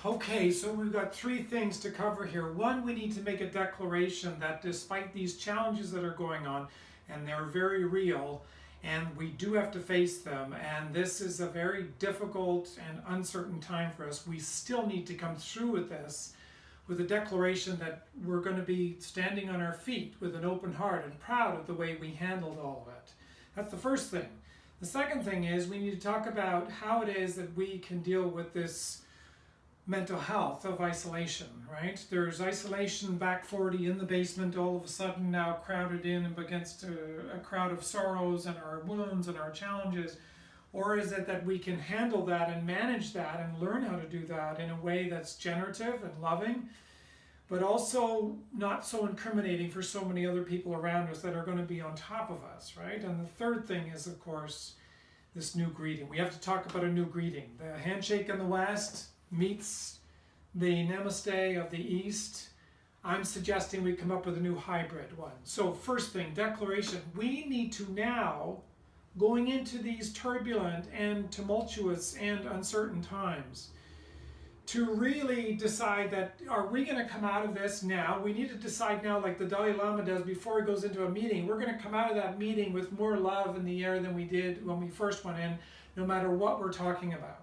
Okay, so we've got three things to cover here. One, we need to make a declaration that despite these challenges that are going on, and they're very real, and we do have to face them, and this is a very difficult and uncertain time for us, we still need to come through with this with a declaration that we're going to be standing on our feet with an open heart and proud of the way we handled all of it. That's the first thing. The second thing is we need to talk about how it is that we can deal with this mental health of isolation, right? There's isolation back 40 in the basement, all of a sudden now crowded in against a crowd of sorrows and our wounds and our challenges. Or is it that we can handle that and manage that and learn how to do that in a way that's generative and loving, but also not so incriminating for so many other people around us that are going to be on top of us, right? And the third thing is, of course, this new greeting. We have to talk about a new greeting. The handshake in the West meets the namaste of the East. I'm suggesting we come up with a new hybrid one. So first thing, declaration. We need to now, going into these turbulent and tumultuous and uncertain times, to really decide that, are we going to come out of this now? We need to decide now, like the Dalai Lama does before he goes into a meeting. We're going to come out of that meeting with more love in the air than we did when we first went in, no matter what we're talking about.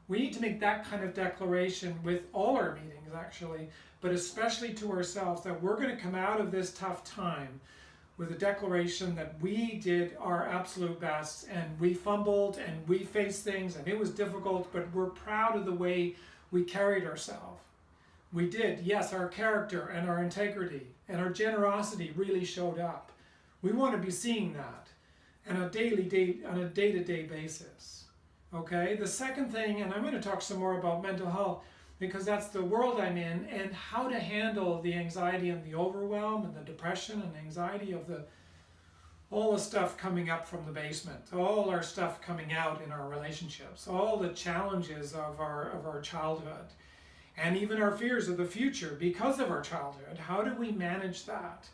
We need to make that kind of declaration with all our meetings, actually, but especially to ourselves, that we're going to come out of this tough time with a declaration that we did our absolute best, and we fumbled and we faced things and it was difficult, but we're proud of the way we carried ourselves. We did, yes, our character and our integrity and our generosity really showed up. We want to be seeing that on a day-to-day basis. Okay, the second thing, and I'm going to talk some more about mental health because that's the world I'm in, and how to handle the anxiety and the overwhelm and the depression and anxiety of all the stuff coming up from the basement, all our stuff coming out in our relationships, all the challenges of our childhood, and even our fears of the future because of our childhood. How do we manage that?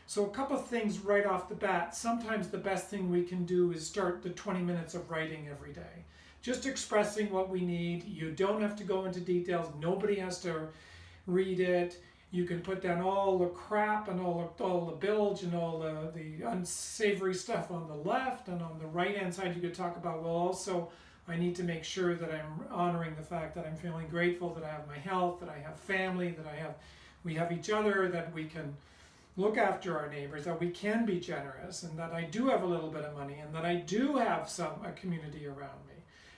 So a couple of things right off the bat. Sometimes the best thing we can do is start the 20 minutes of writing every day. Just expressing what we need. You don't have to go into details. Nobody has to read it. You can put down all the crap and all the bilge and all the unsavory stuff on the left, and on the right hand side you could talk about, well, also I need to make sure that I'm honoring the fact that I'm feeling grateful, that I have my health, that I have family, that we have each other, that we can look after our neighbors, that we can be generous, and that I do have a little bit of money, and that I do have a community around me.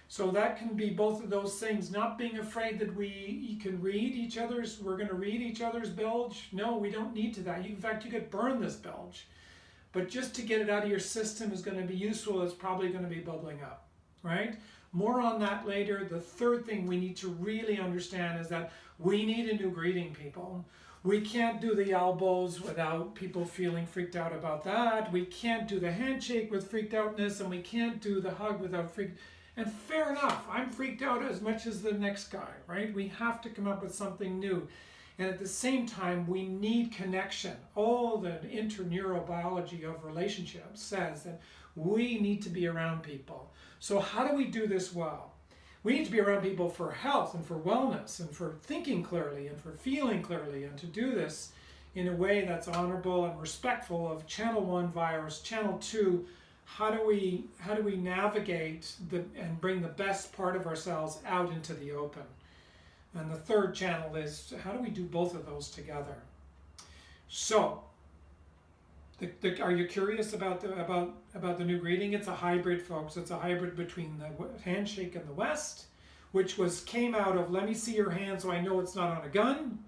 So that can be both of those things, not being afraid that we can read each other's, we're going to read each other's bilge. No, we don't need to that. In fact, you could burn this bilge. But just to get it out of your system is going to be useful. It's probably going to be bubbling up, right? More on that later. The third thing we need to really understand is that we need a new greeting, people. We can't do the elbows without people feeling freaked out about that. We can't do the handshake with freaked outness, and we can't do the hug without freaked. And fair enough, I'm freaked out as much as the next guy, right? We have to come up with something new. And at the same time, we need connection. All the interneurobiology of relationships says that we need to be around people. So how do we do this well? We need to be around people for health and for wellness and for thinking clearly and for feeling clearly, and to do this in a way that's honorable and respectful of channel 1 virus, channel 2. How do we navigate and bring the best part of ourselves out into the open? And the third channel is, how do we do both of those together? So, are you curious about the new greeting? It's a hybrid, folks. It's a hybrid between the handshake in the West, which came out of, let me see your hand so I know it's not on a gun,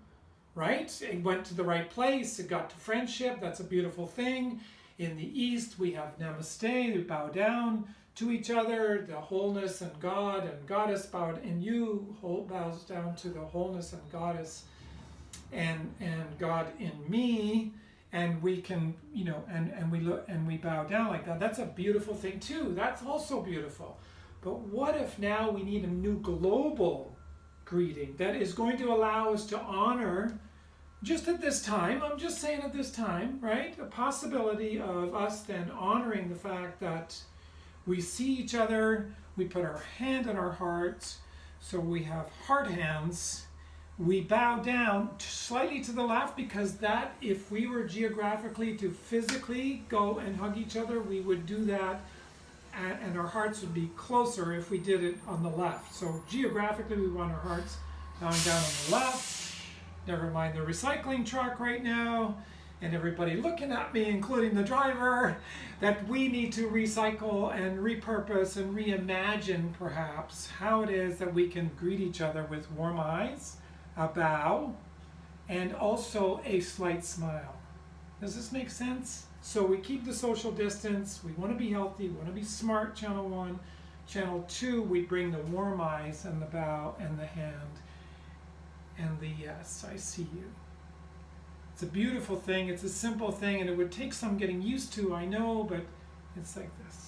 right? It went to the right place. It got to friendship. That's a beautiful thing. In the East, we have namaste, we bow down to each other, the wholeness and God and Goddess bowed, and you bows down to the wholeness and Goddess and God in me, and we can, and we look and we bow down like that. That's a beautiful thing too. That's also beautiful. But what if now we need a new global greeting that is going to allow us to honor, just at this time, I'm just saying at this time, right? A possibility of us then honoring the fact that we see each other, we put our hand on our hearts, So we have heart hands. We bow down slightly to the left because that, if we were geographically to physically go and hug each other, we would do that, and our hearts would be closer if we did it on the left. So geographically we want our hearts bowing down on the left. Never mind the recycling truck right now and everybody looking at me, including the driver, that we need to recycle and repurpose and reimagine perhaps how it is that we can greet each other with warm eyes, a bow, and also a slight smile. Does this make sense? So we keep the social distance, we want to be healthy, we want to be smart, channel 1. Channel 2, we bring the warm eyes and the bow and the hand and the yes, I see you. It's a beautiful thing, it's a simple thing, and it would take some getting used to, I know, but it's like this.